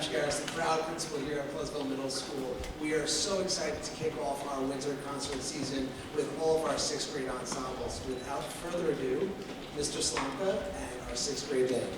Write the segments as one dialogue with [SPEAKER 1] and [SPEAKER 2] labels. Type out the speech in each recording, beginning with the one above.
[SPEAKER 1] Garris, the proud principal here at Pleasantville Middle School. We are so excited to kick off our winter concert season with all of our 6th grade ensembles. Without further ado, Mr. Slomka and our 6th grade band.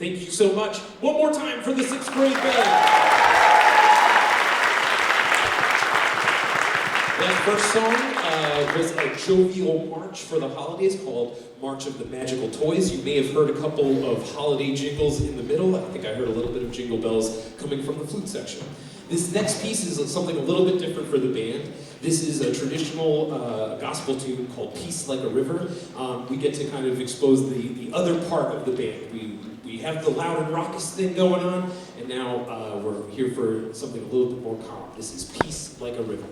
[SPEAKER 2] Thank you so much. One more time for the 6th grade band. That first song was a jovial march for the holidays called March of the Magical Toys. You may have heard a couple of holiday jingles in the middle. I think I heard a little bit of jingle bells coming from the flute section. This next piece is something a little bit different for the band. This is a traditional gospel tune called Peace Like a River. We get to kind of expose the other part of the band. We have the loud and raucous thing going on, and now we're here for something a little bit more calm. This is Peace Like a River.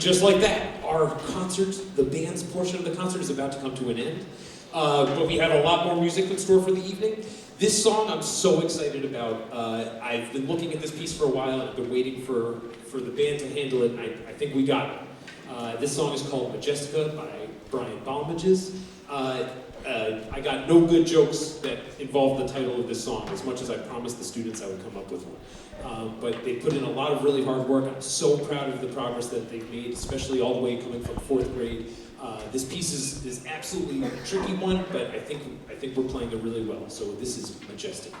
[SPEAKER 2] just like that, our concert, the band's portion of the concert is about to come to an end. But we have a lot more music in store for the evening. This song I'm so excited about. I've been looking at this piece for a while, and I've been waiting for the band to handle it, and I think we got it. This song is called Majestica by Brian Balmages. I got no good jokes that involve the title of this song, as much as I promised the students I would come up with one. But they put in a lot of really hard work. I'm so proud of the progress that they've made, especially all the way coming from 4th grade. This piece is absolutely a tricky one, but I think we're playing it really well. So this is Majestic.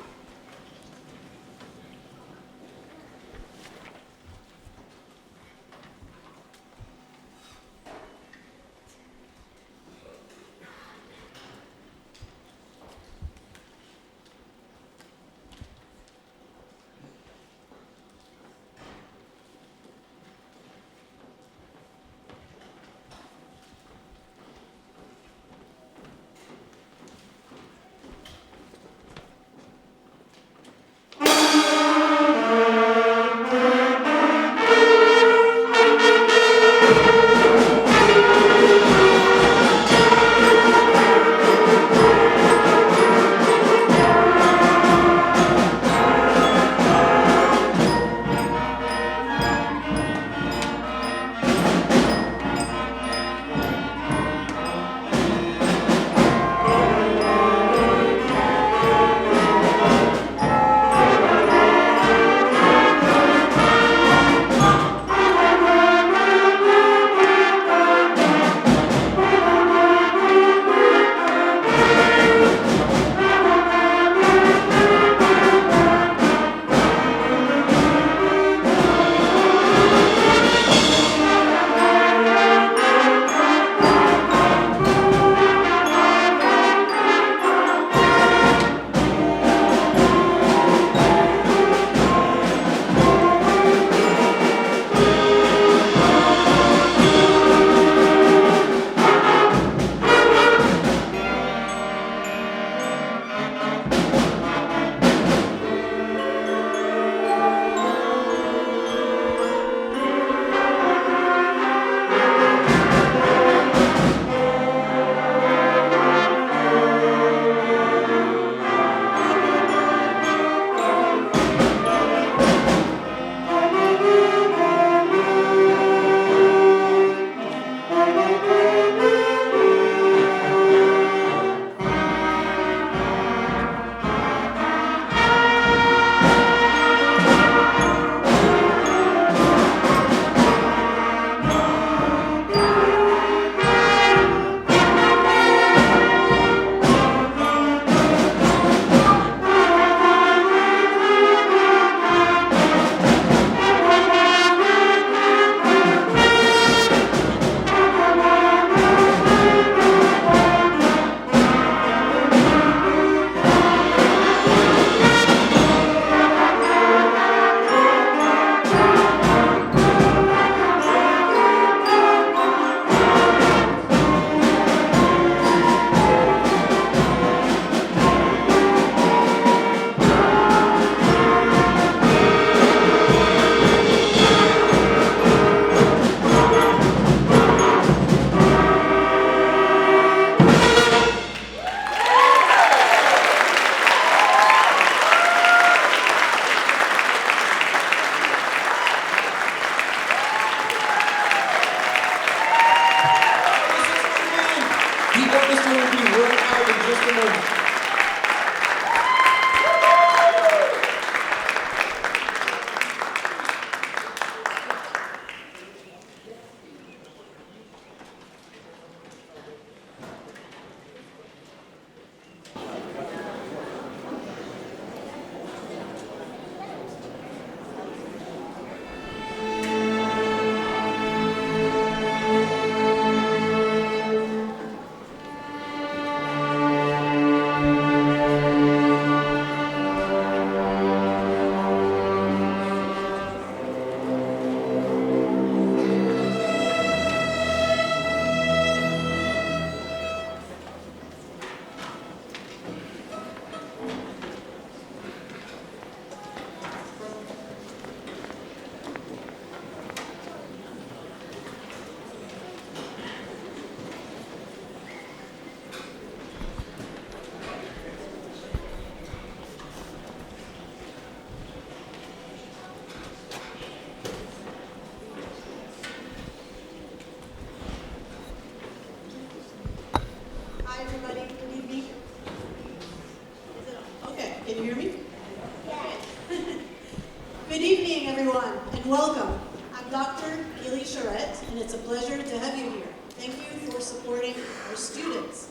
[SPEAKER 3] Welcome. I'm Dr. Gilly Charette, and it's a pleasure to have you here. Thank you for supporting our students.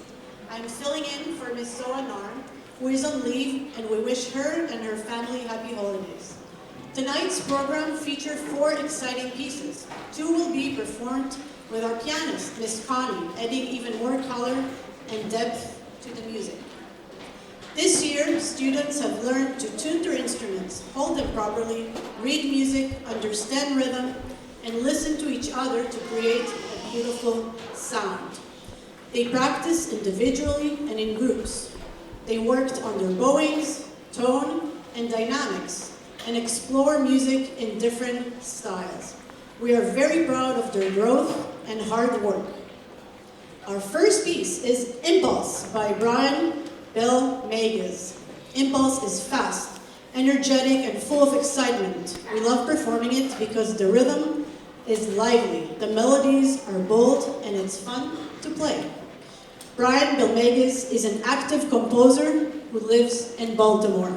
[SPEAKER 3] I'm filling in for Ms. Zoa Narn, who is on leave, and we wish her and her family happy holidays. Tonight's program features 4 exciting pieces. 2 will be performed with our pianist, Miss Connie, adding even more color and depth to the music. This year, students have learned to tune their instruments, hold them properly, read music, understand rhythm, and listen to each other to create a beautiful sound. They practiced individually and in groups. They worked on their bowings, tone, and dynamics, and explore music in different styles. We are very proud of their growth and hard work. Our first piece is Impulse by Brian Bell Megas. Impulse is fast, energetic, and full of excitement. We love performing it because the rhythm is lively, the melodies are bold, and it's fun to play. Brian Bell Megas is an active composer who lives in Baltimore.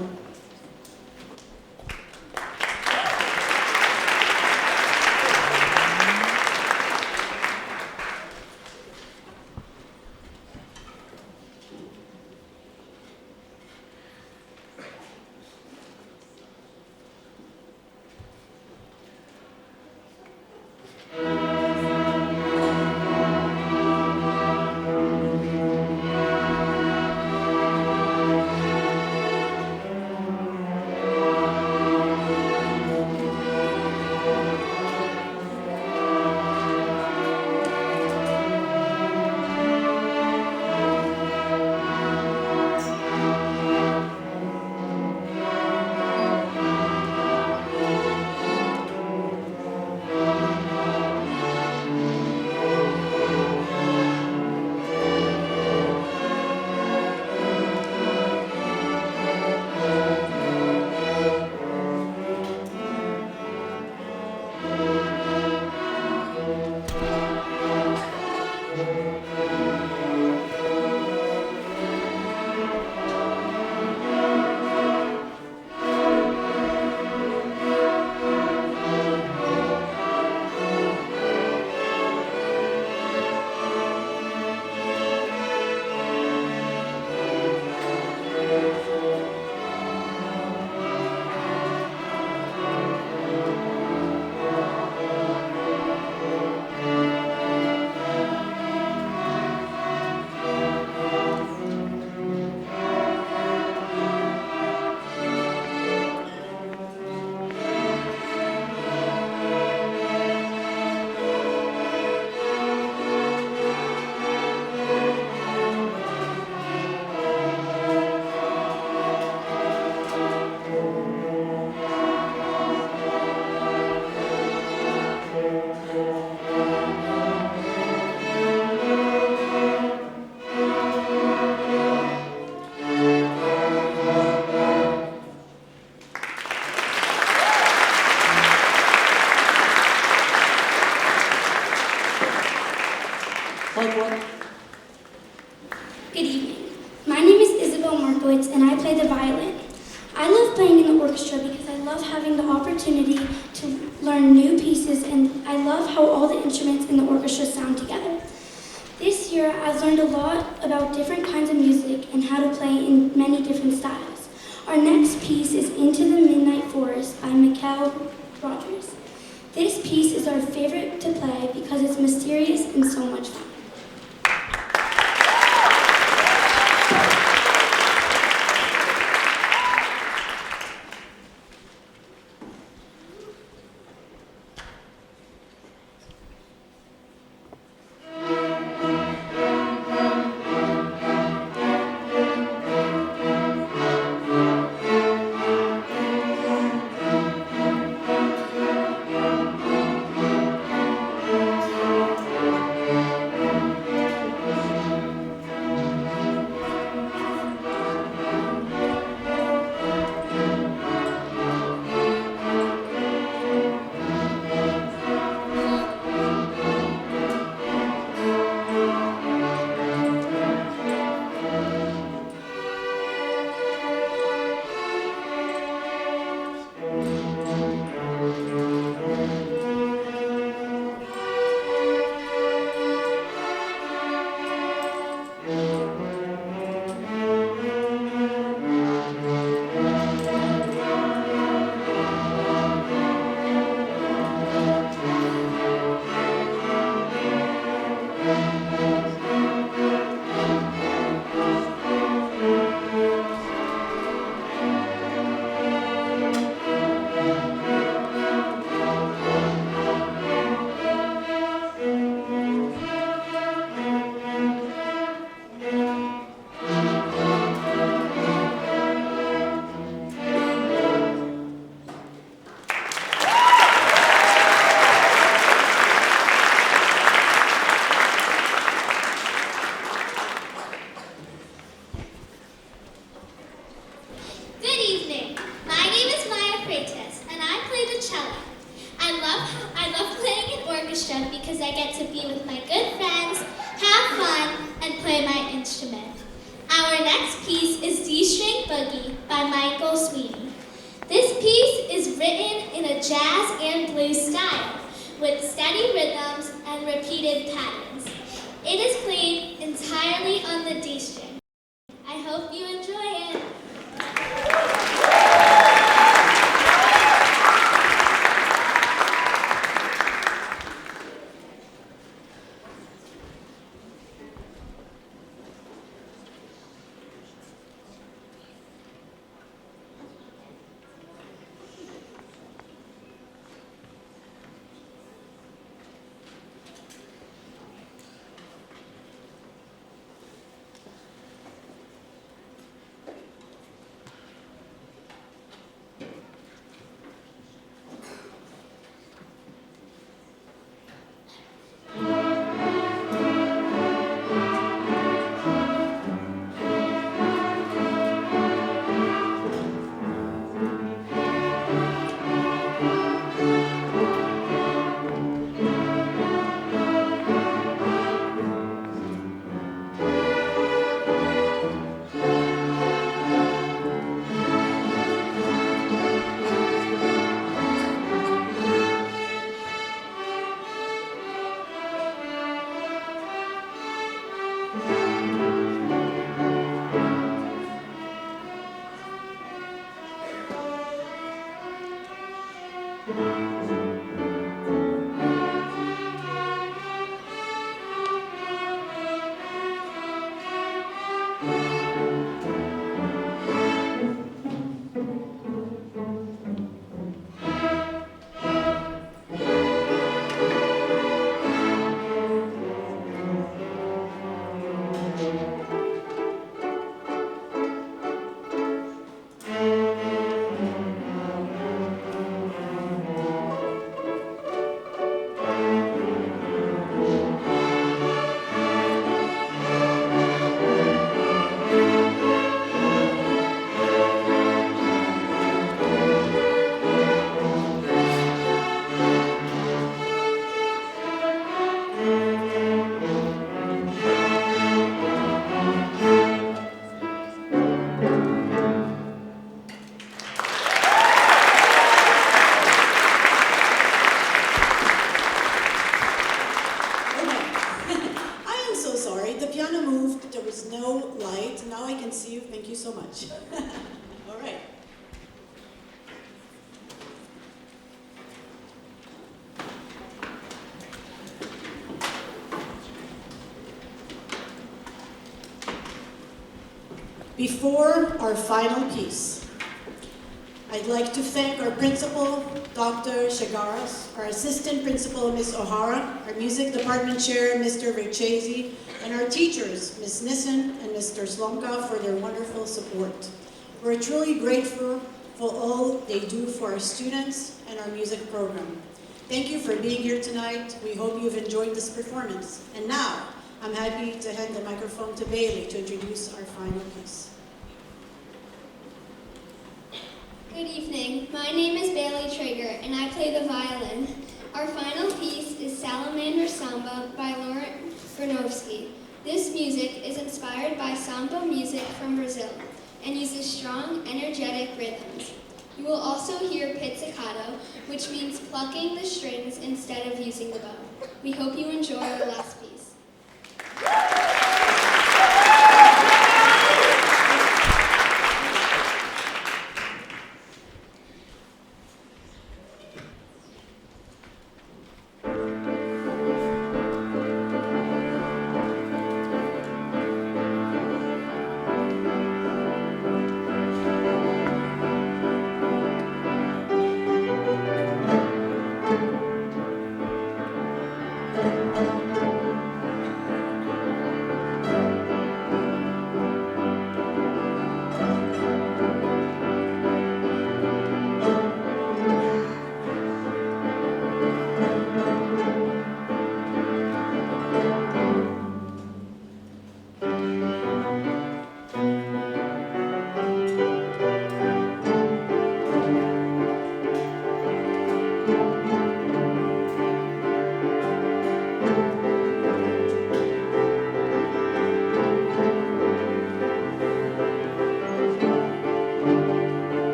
[SPEAKER 4] Good evening. My name is Isabel Markowitz, and I play the violin. I love playing in the orchestra because I love having the opportunity to learn new pieces, and I love how all the instruments in the orchestra sound together. This year, I've learned a lot about different kinds of music and how to play in many different styles. Our next piece is Into the Midnight Forest by Mikhail Rogers. This piece is our favorite to play because it's mysterious and so much fun.
[SPEAKER 5] instrument. Our next piece is D-String Boogie by Michael Sweeney. This piece is written in a jazz and blues style, with steady rhythms and repeated patterns. It is played entirely on the D string. I hope you enjoy it.
[SPEAKER 3] So much. All right. Before our final piece, I'd like to thank our principal, Dr. Shagaras, our assistant principal, Ms. O'Hara, our music department chair, Mr. Rechesi, and our teachers, Ms. Nissen and Mr. Slomka, for their wonderful support. We're truly grateful for all they do for our students and our music program. Thank you for being here tonight. We hope you've enjoyed this performance. And now, I'm happy to hand the microphone to Bailey to introduce our final piece.
[SPEAKER 5] Good evening. My name is Bailey Traeger, and I play the violin. Our final piece is Salamander Samba by Laurent Granovsky. This music is inspired by samba music from Brazil and uses strong, energetic rhythms. You will also hear pizzicato, which means plucking the strings instead of using the bow. We hope you enjoy our last piece.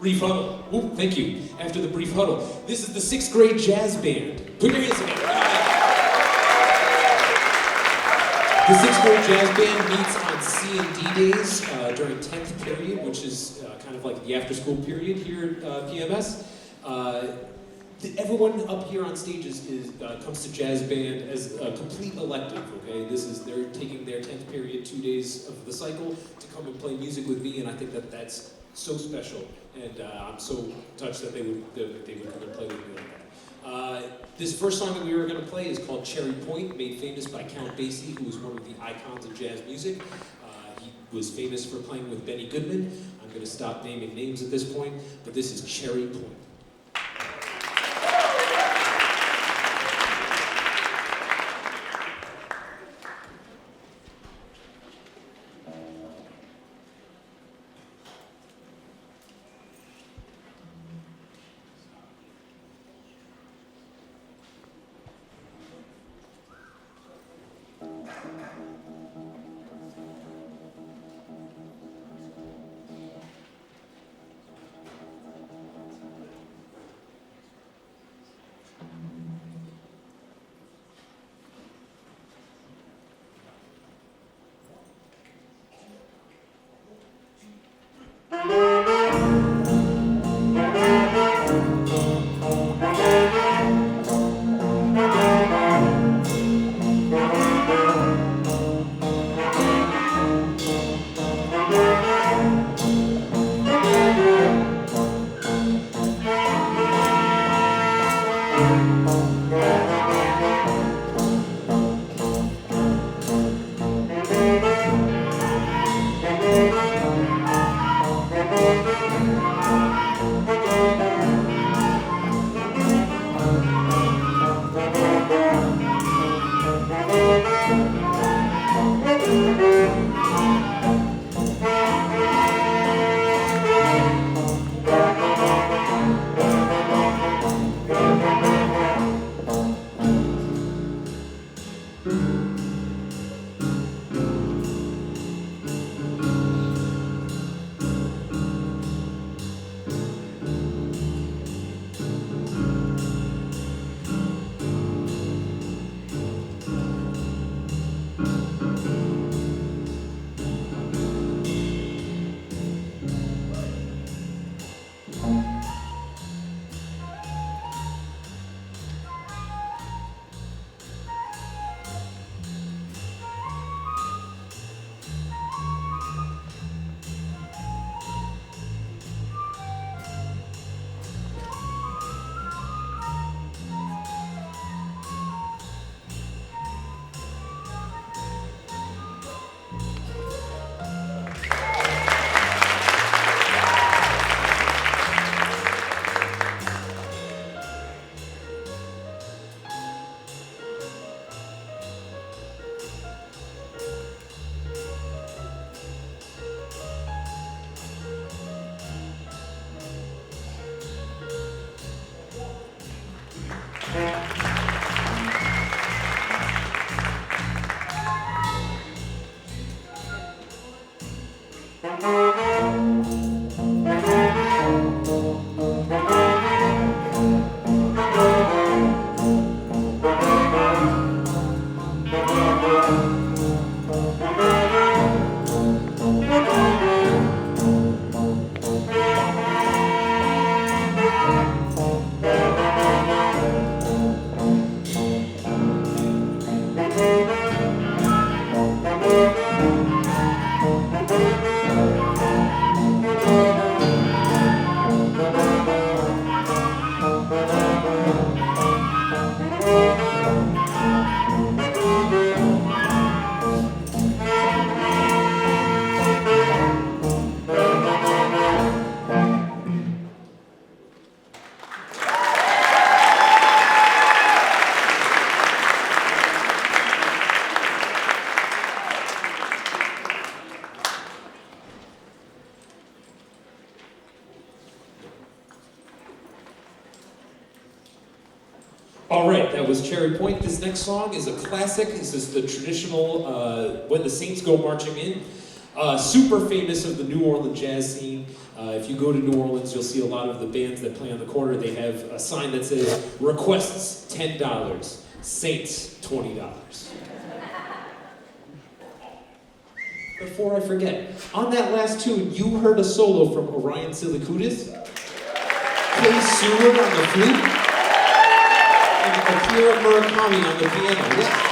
[SPEAKER 2] Brief huddle. Ooh, thank you. After the brief huddle, this is the 6th grade jazz band. Put your hands together. The 6th grade jazz band meets on C&D days during 10th period, which is kind of like the after-school period here at PMS. Everyone up here on stage comes to jazz band as a complete elective, okay? They're taking their 10th period, 2 days of the cycle, to come and play music with me, and I think that's so special, and I'm so touched that they would come and play with me like that. This first song that we were going to play is called Cherry Point, made famous by Count Basie, who was one of the icons of jazz music. He was famous for playing with Benny Goodman. I'm going to stop naming names at this point, but this is Cherry Point. All right, that was Cherry Point. This next song is a classic. This is the traditional When the Saints Go Marching In. Super famous of the New Orleans jazz scene. If you go to New Orleans, you'll see a lot of the bands that play on the corner. They have a sign that says, requests $10, Saints $20. Before I forget, on that last tune, you heard a solo from Orion Silikudis, Kay Seward on the flute, and Akira Murakami on the piano. Yes.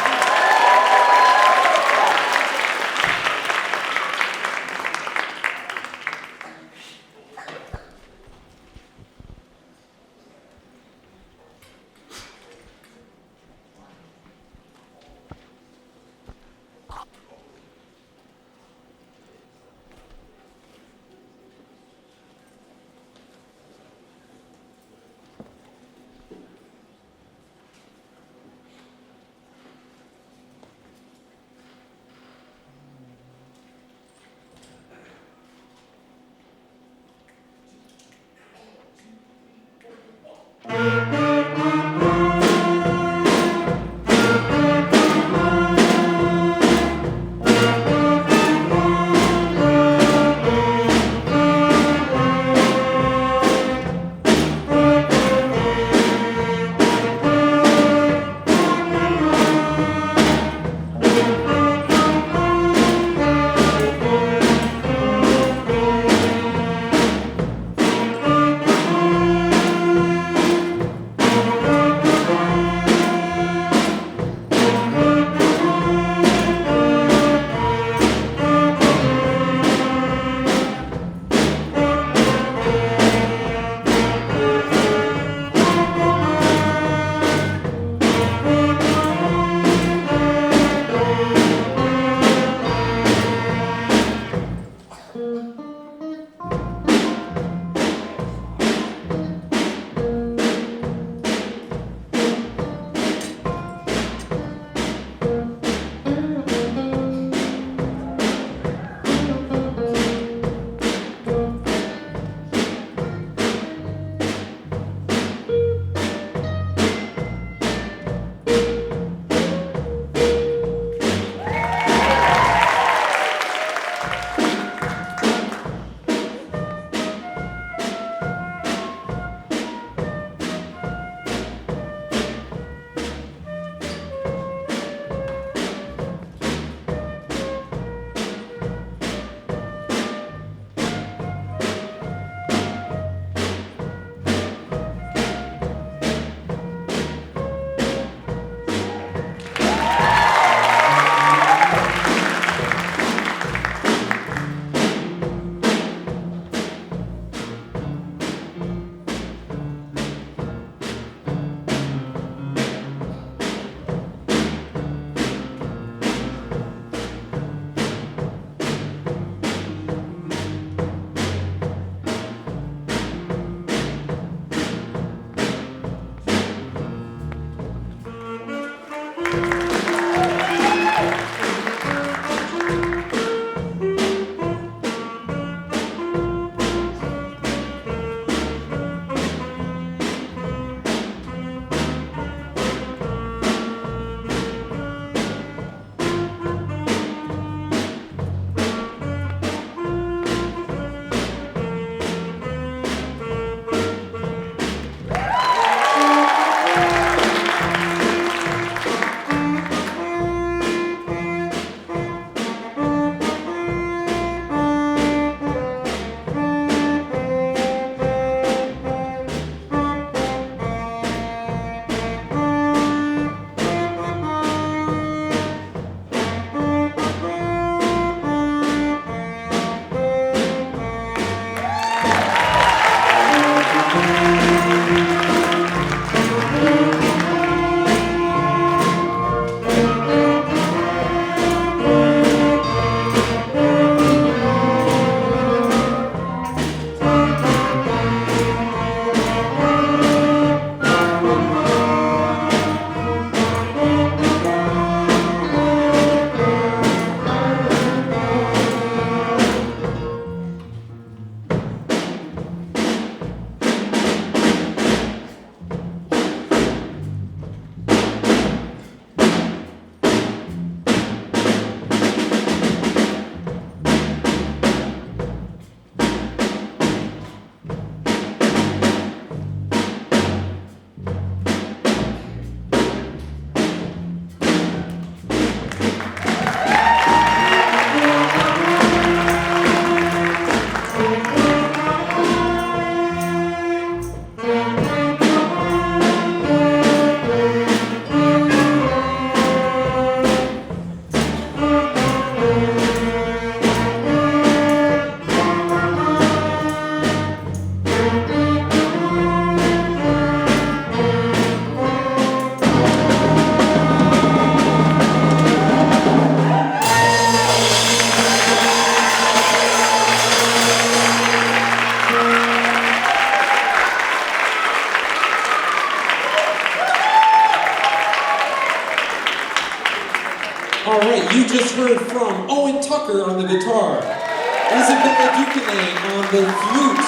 [SPEAKER 2] All right, you just heard from Owen Tucker on the guitar, Isabella Duquesne on the flute,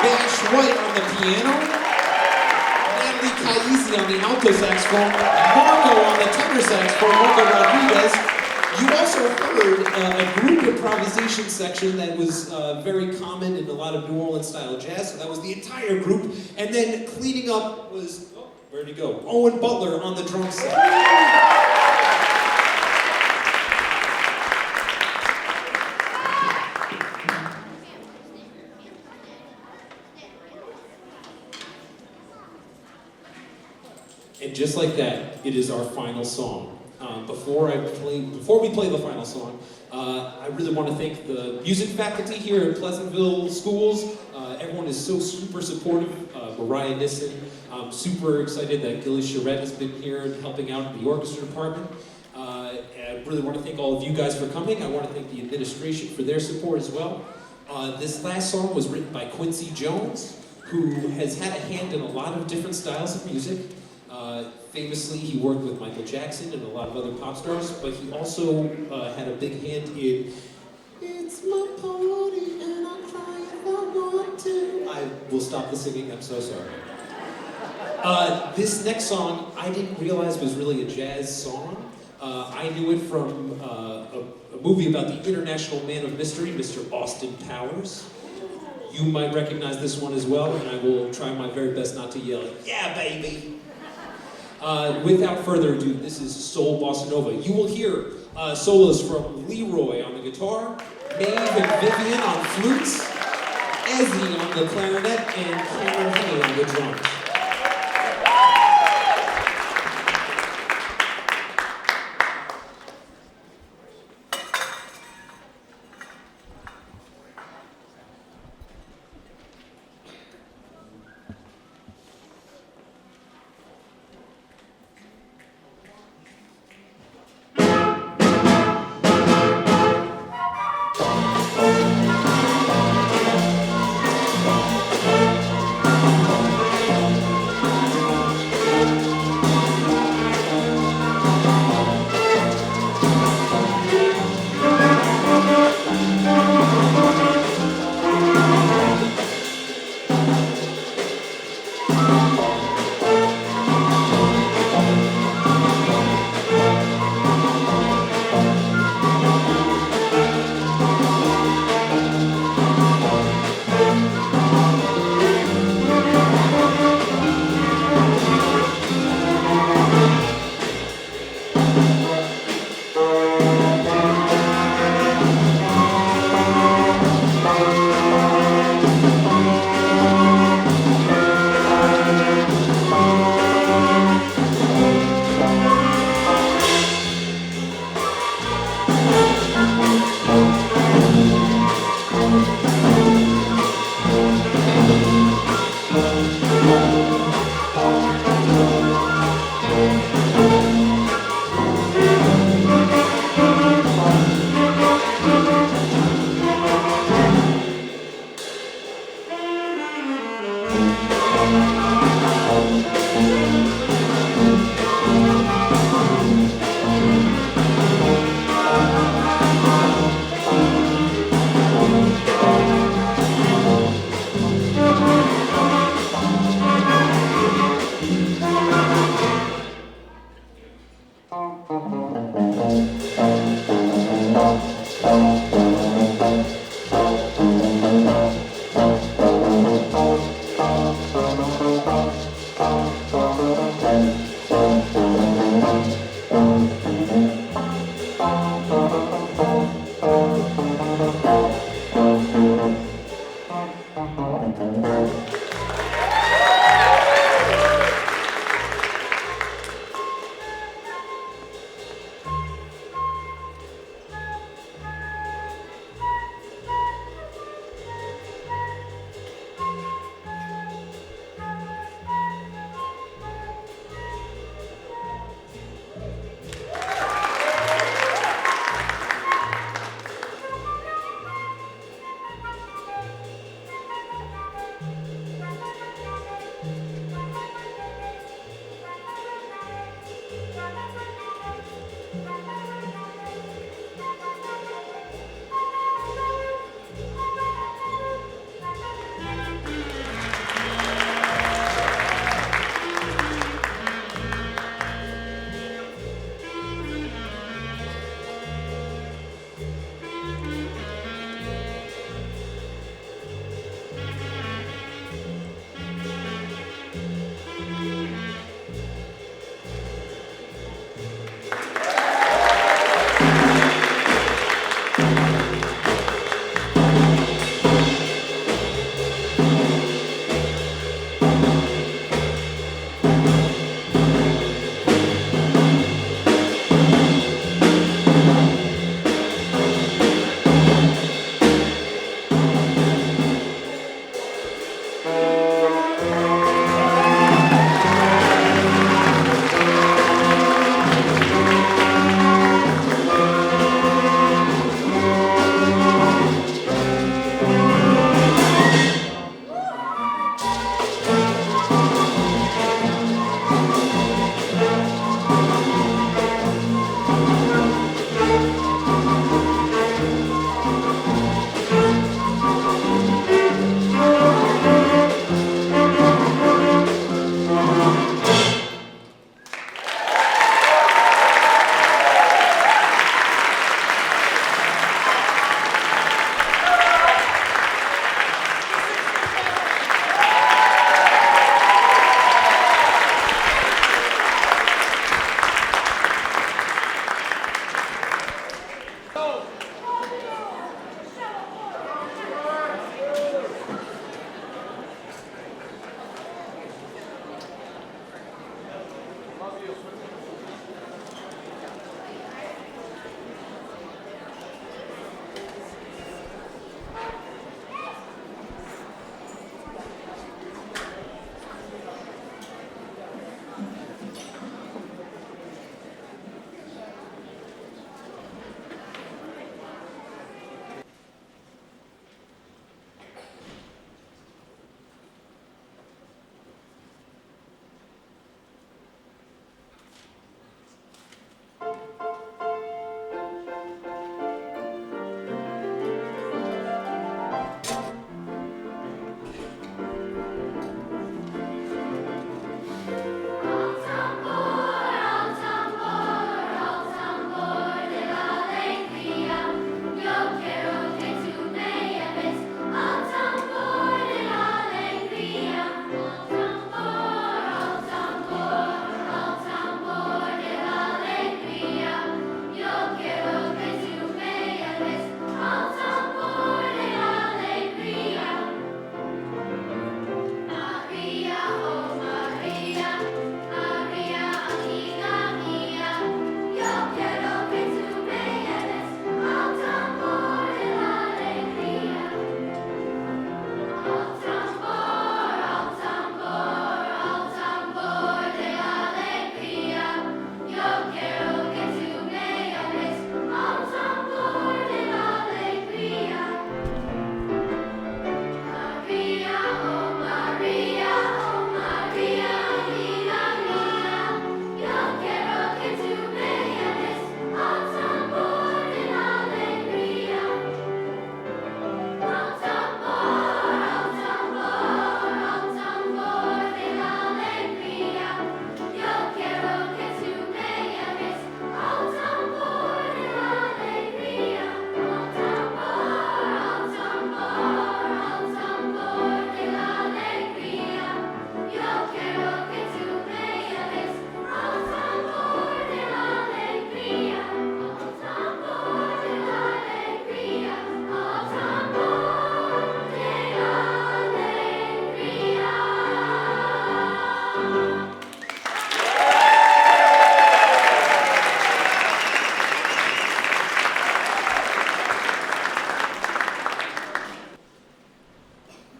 [SPEAKER 2] Vash White on the piano, Natalie Caisi on the alto saxophone, Marco on the tenor saxophone, Marco Rodriguez. You also heard a group improvisation section that was very common in a lot of New Orleans style jazz, so that was the entire group. And then cleaning up was, oh, where'd he go? Owen Butler on the drum set. And just like that, it is our final song. Before we play the final song, I really want to thank the music faculty here at Pleasantville Schools. Everyone is so super supportive. Mariah Nissen, I'm super excited that Gilly Charette has been here and helping out in the orchestra department. I really want to thank all of you guys for coming. I want to thank the administration for their support as well. This last song was written by Quincy Jones, who has had a hand in a lot of different styles of music. Famously, he worked with Michael Jackson and a lot of other pop stars, but he also had a big hand in It's My Party and I'll cry if I want to. I will stop the singing, I'm so sorry. This next song, I didn't realize was really a jazz song. I knew it from a movie about the international man of mystery, Mr. Austin Powers. You might recognize this one as well, and I will try my very best not to yell, "Yeah, baby!" Without further ado, this is Soul Bossa Nova. You will hear solos from Leroy on the guitar, Maeve and Vivian on flutes, Ezzy on the clarinet, and Cameron Hay on the drums.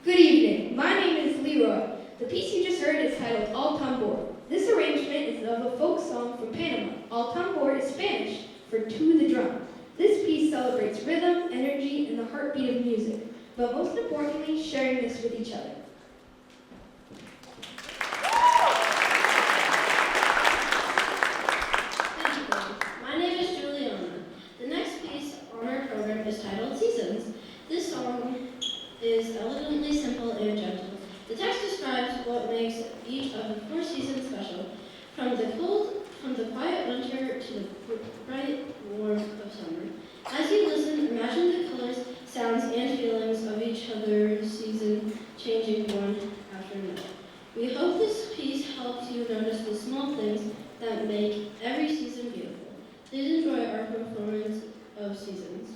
[SPEAKER 6] Good evening. My name is Leroy. The piece you just heard is titled Al Tambor. This arrangement is of a folk song from Panama. Al Tambor is Spanish for to the drum. This piece celebrates rhythm, energy, and the heartbeat of music, but most importantly, sharing this with each other.
[SPEAKER 7] Thank you, Glenn. My name is Juliana. The next piece on our program is titled Seasons. This song is elegantly simple and gentle. The text describes what makes each of the 4 seasons special, from the quiet winter to the bright warmth of summer. As you listen, imagine the colors, sounds, and feelings of each other's season changing one after another. We hope this piece helps you notice the small things that make every season beautiful. Please enjoy our performance of Seasons.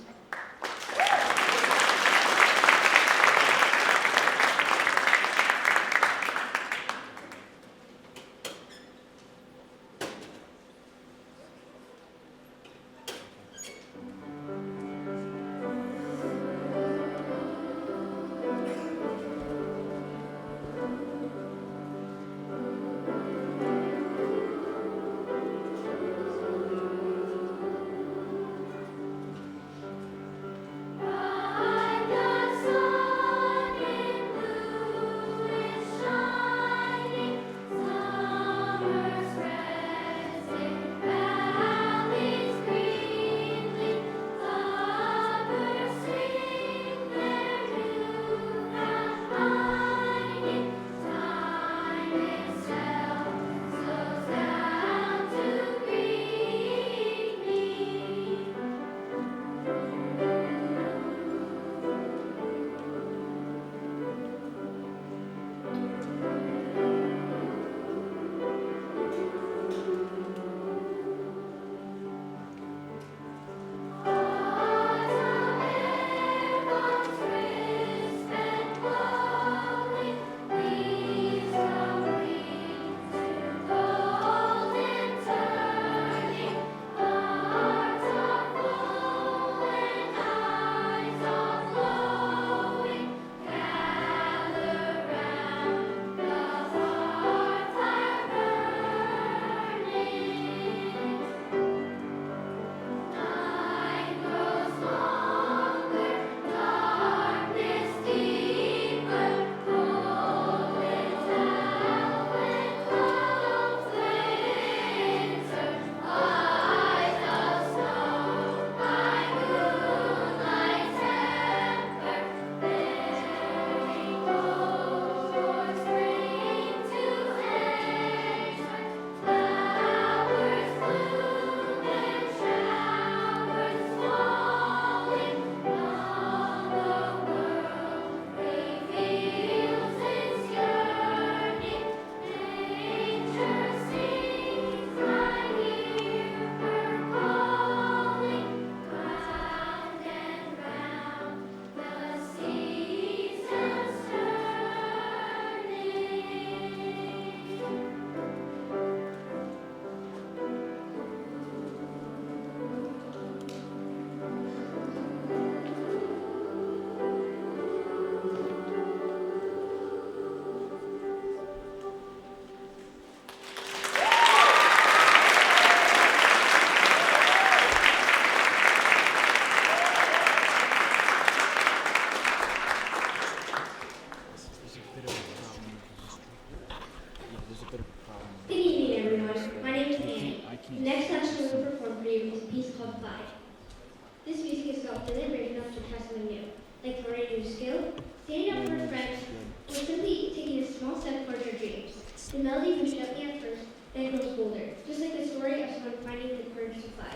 [SPEAKER 8] everyone. My name is Annie. The next selection we will perform for you is a piece called Fly. This music is soft and brave enough to try something new, like learning a new skill, standing up for a friend, or simply taking a small step towards your dreams. The melody moves gently at first, then grows bolder, just like the story of someone finding the courage to fly.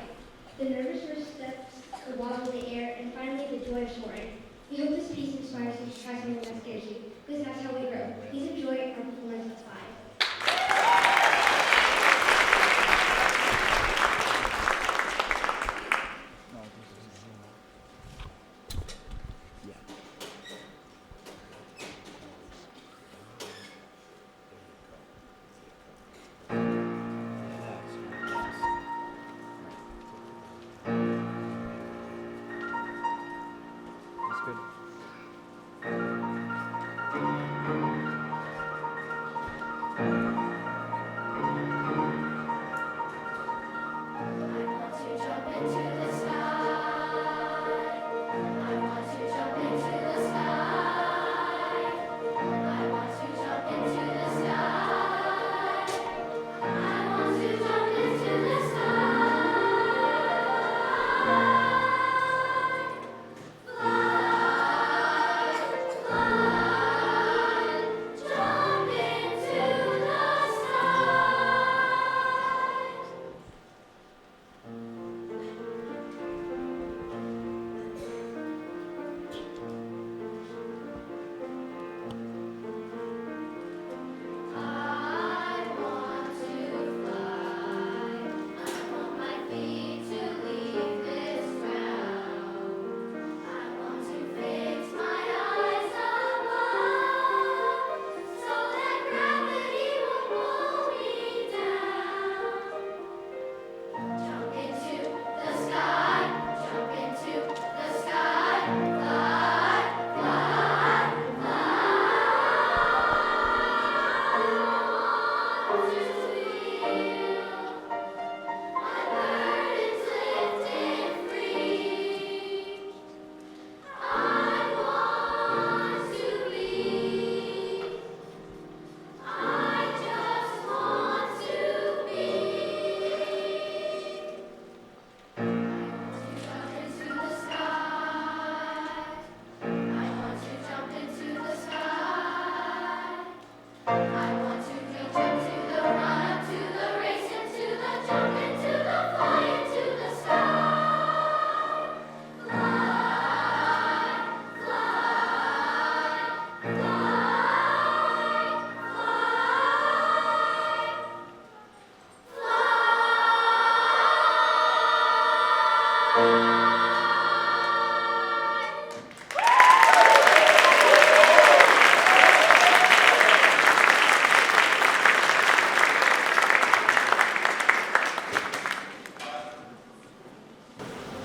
[SPEAKER 8] The nervous first steps, the waddle in the air, and finally the joy of soaring. We hope this piece inspires you to try something that scares you, because that's how we grow. Please enjoy our performance of Fly.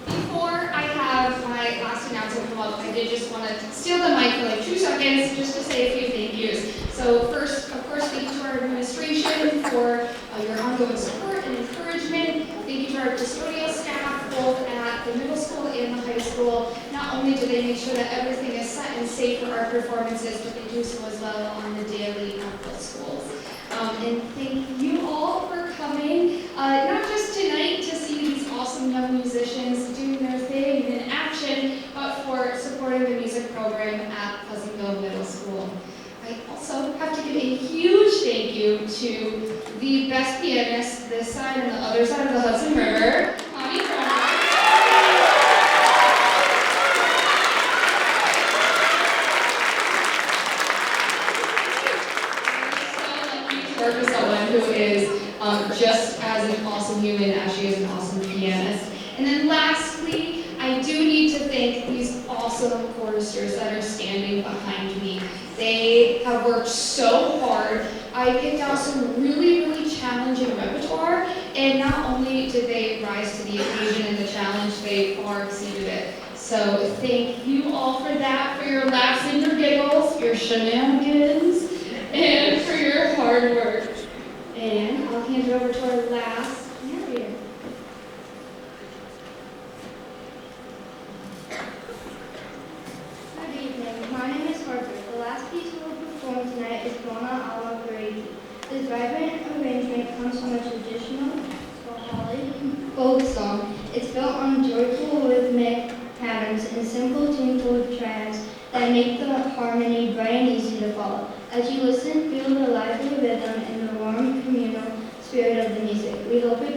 [SPEAKER 9] Before I have my last announcement come up, I did just want to steal the mic for like 2 seconds just to say a few thank yous. So first, of course, thank you to our administration for your ongoing support and encouragement. Thank you to our custodial staff, both at the middle school and the high school. Not only do they make sure that everything is set and safe for our performances, but they do so as well on the daily at the schools. And thank you all for coming, not just tonight to see these awesome young musicians doing their thing and in action, but for supporting the music program at Pleasantville Middle School. I also have to give a huge thank you to the best pianist this side and the other side of the Hudson River, Connie Cronin. Work with someone who is just as an awesome human as she is an awesome pianist. And then lastly, I do need to thank these awesome choristers that are standing behind me. They have worked so hard. I picked out some really, really challenging repertoire, and not only did they rise to the occasion and the challenge, they far exceeded it. So thank you all for that, for your laughs and your giggles, your shenanigans, and for your hard work. And I'll hand it over to our last narrator.
[SPEAKER 8] Good evening. My name is Harper. The last piece we will perform tonight is Donna alla Parigi. This vibrant
[SPEAKER 10] current arrangement comes from a traditional folk song. It's built on joyful rhythmic patterns and simple tuneful tracks that make the harmony bright and easy to follow. As you listen, feel the lively rhythm and the warm communal spirit of the music. We hope it